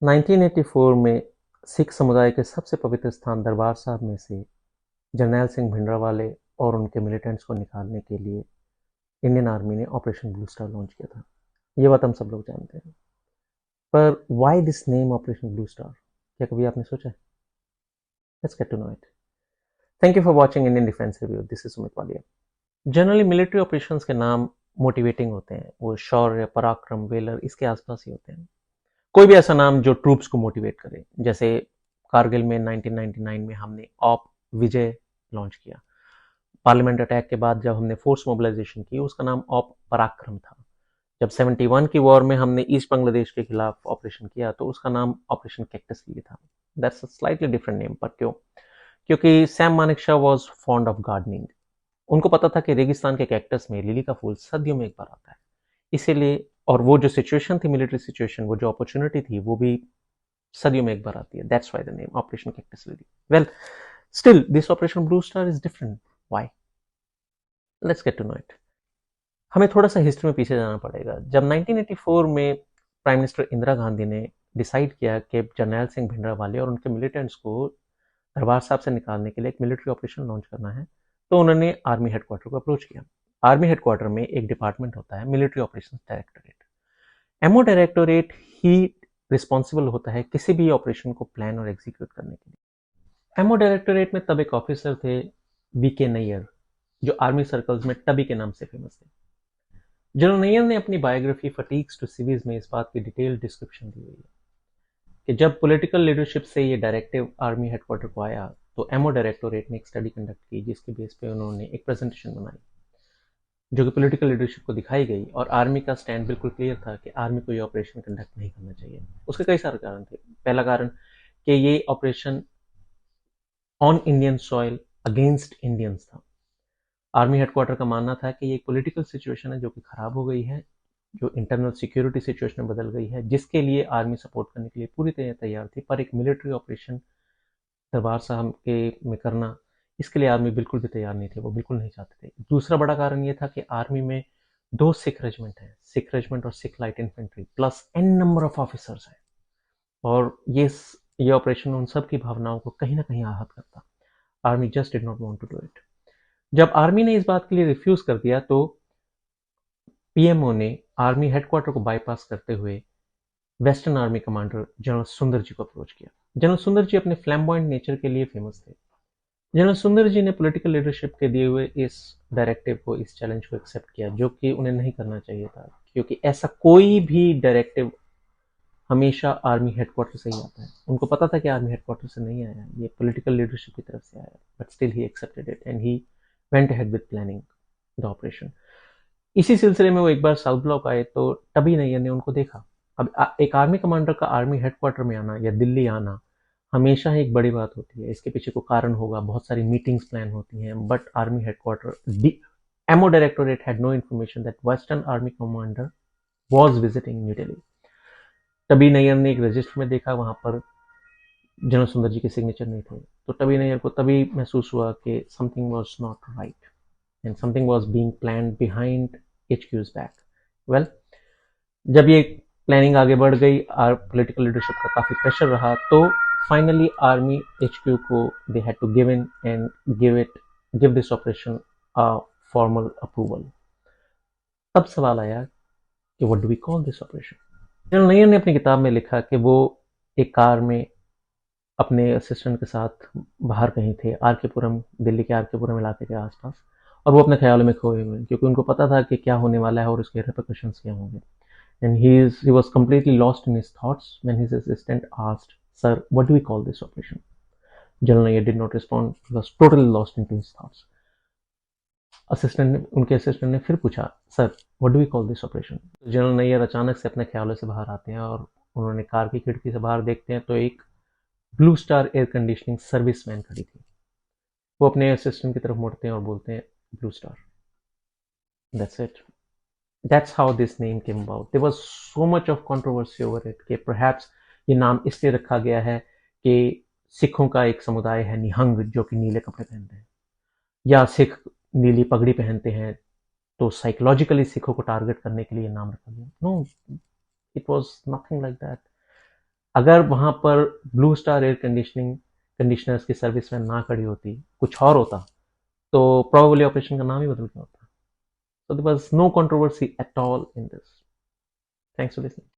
1984 में सिख समुदाय के सबसे पवित्र स्थान दरबार साहब में से जरनैल सिंह भिंडरावाले और उनके मिलिटेंट्स को निकालने के लिए इंडियन आर्मी ने ऑपरेशन ब्लू स्टार लॉन्च किया था। ये बात हम सब लोग जानते हैं। पर why this name operation blue star? क्या कभी आपने सोचा है? Let's get to know it. Thank you for watching Indian defence review. This is Sumit Walia. Generally military operations के नाम मोटिवेटिंग होते हैं, वो शौर्य, पराक्रम, वेलर इसके आसपास ही होते हैं। कोई भी ऐसा नाम जो ट्रूप्स को मोटिवेट करे, जैसे कारगिल में 1999 में हमने ऑप विजय लॉन्च किया। पार्लियामेंट अटैक के बाद जब हमने फोर्स मोबिलाइजेशन की, उसका नाम ऑप पराक्रम था। जब 71 की वॉर में हमने ईस्ट बांग्लादेश के खिलाफ ऑपरेशन किया तो उसका नाम ऑपरेशन कैक्टस लिली था। That's a slightly different name. पर क्यों? क्योंकि Sam Manekshaw was fond of gardening. उनको पता था कि रेगिस्तान के कैक्टस में लिली का फूल सदियों में एक बार आता है, इसीलिए। और वो जो सिचुएशन थी, मिलिट्री सिचुएशन, वो जो अपॉर्चुनिटी थी, वो भी सदियों में एक बार आती है। That's why the name operation cactus lily. Well, still this operation blue star is different. Why? Let's get to know it. हमें थोड़ा सा हिस्ट्री में पीछे जाना पड़ेगा। जब 1984 में प्राइम मिनिस्टर इंदिरा गांधी ने डिसाइड किया कि जरनैल सिंह भिंडरावाले और उनके मिलिटेंट्स को दरबार साहब से निकालने के लिए एक मिलिट्री ऑपरेशन लॉन्च करना है, तो उन्होंने आर्मी हेडक्वार्टर को अप्रोच किया। आर्मी हेडक्वार्टर में एक डिपार्टमेंट होता है, military operations directorate. MO directorate ही रिस्पॉन्सिबल होता है किसी भी ऑपरेशन को प्लान और एग्जीक्यूट करने के लिए। एमओ डायरेक्टोरेट में तब एक ऑफिसर थे, वीके नैयर, जो आर्मी सर्कल्स में टबी के नाम से फेमस थे। जनरल नैयर ने अपनी बायोग्राफी फटीग्स टू सिवीज में इस बात की डिटेल डिस्क्रिप्शन दी हुई है कि जब पॉलिटिकल लीडरशिप से ये डायरेक्टिव आर्मी हेडक्वार्टर को आया तो एमओ डायरेक्टोरेट ने एक स्टडी कंडक्ट की, जिसके बेस पे उन्होंने एक प्रेजेंटेशन बनाई जो कि पॉलिटिकल लीडरशिप को दिखाई गई। और आर्मी का स्टैंड बिल्कुल क्लियर था कि आर्मी को ये ऑपरेशन कंडक्ट नहीं करना चाहिए। उसके कई सारे कारण थे। पहला कारण कि ये operation on Indian soil against Indians था। आर्मी हेडक्वार्टर का मानना था कि ये एक पॉलिटिकल सिचुएशन है जो कि खराब हो गई है, जो इंटरनल सिक्योरिटी सिचुएशन में बदल गई है, जिसके लिए आर्मी सपोर्ट करने के लिए पूरी तरह तैयार थी। पर एक मिलिट्री ऑपरेशन दरबार साहब के में करना, इसके लिए आर्मी बिल्कुल भी तैयार नहीं थे, वो बिल्कुल नहीं चाहते थे। दूसरा बड़ा कारण ये था कि आर्मी में दो सिख रेजिमेंट हैं, सिख रेजिमेंट और Sikh light infantry, plus an number of officers हैं। और ये ऑपरेशन उन सब की भावनाओं को कहीं ना कहीं आहत करता। Army just did not want to do it. जब आर्मी ने इस बात के लिए रिफ्यूज कर दिया तो पीएमओ ने आर्मी हेडक्वार्टर को बाईपास करते हुए वेस्टर्न आर्मी कमांडर जनरल सुंदर जी को अप्रोच किया। जनरल सुंदर जी अपने फ्लैम्बॉयंट नेचर के लिए फेमस थे। जनरल सुंदर जी ने पॉलिटिकल लीडरशिप के दिए हुए इस डायरेक्टिव को, इस चैलेंज को एक्सेप्ट किया, जो कि उन्हें नहीं करना चाहिए था, क्योंकि ऐसा कोई भी डायरेक्टिव हमेशा आर्मी हेडक्वार्टर से ही आता है। उनको पता था कि आर्मी हेडक्वार्टर से नहीं आया, ये पॉलिटिकल लीडरशिप की तरफ से आया, but still he accepted it and he went ahead with planning the operation. इसी सिलसिले में वो एक बार साउथ ब्लॉक आए तो टबी नैयर ने उनको देखा। अब एक आर्मी कमांडर का आर्मी हेडक्वार्टर में आना या दिल्ली आना हमेशा ही एक बड़ी बात होती है। इसके पीछे कोई कारण होगा, बहुत सारी मीटिंग्स प्लान होती हैं, but army headquarter, MO directorate had no information that western army commander was visiting new Delhi. टबी नैयर ने एक रजिस्टर में देखा, वहां पर जनरल सुंदर जी के सिग्नेचर नहीं थे। तो टबी नैयर को तभी महसूस हुआ कि something was not right and something was being planned behind HQ's back. Well, जब ये प्लानिंग आगे बढ़ गई, पॉलिटिकल लीडरशिप का काफी प्रेशर रहा, तो फाइनली आर्मी HQ को they had to give in and give this operation a formal approval. तब सवाल आया कि what do we call this operation? General Nayar ने अपनी किताब में लिखा कि वो एक कार में अपने असिस्टेंट के साथ बाहर कहीं थे, आरकेपुरम, दिल्ली के आरकेपुरम इलाके के आसपास, और वो अपने ख्यालों में खोए हुए, क्योंकि उनको पता था कि क्या होने वाला है और उसके रिपरकशंस क्या होंगे। And he was completely lost in his thoughts when his assistant asked, "Sir, what do we call this operation?" General Nair did not respond. He was totally lost into his thoughts. उनके assistant ने फिर पूछा, "sir, what do we call this operation?" General Nayar अचानक से अपने ख्यालों से बाहर आते हैं और उन्होंने कार की खिड़की से बाहर देखते हैं तो एक blue star air conditioning serviceman खड़ी थी। वो अपने असिस्टेंट की तरफ मुड़ते हैं और बोलते हैं, "blue star." That's it. That's how this name came about. There was so much of controversy over it कि perhaps ये नाम इसलिए रखा गया है कि सिखों का एक समुदाय है निहंग, जो कि नीले कपड़े पहनते हैं, या सिख नीली पगड़ी पहनते हैं, तो साइकोलॉजिकली सिखों को टारगेट करने के लिए नाम रखा गया। No, it was nothing like that. अगर वहाँ पर ब्लू स्टार एयर कंडीशनर्स की सर्विस वैन ना खड़ी होती, कुछ और होता, तो प्रोबेबली ऑपरेशन का नाम ही बदल गया होता. So there was no controversy at all in this. Thanks for listening.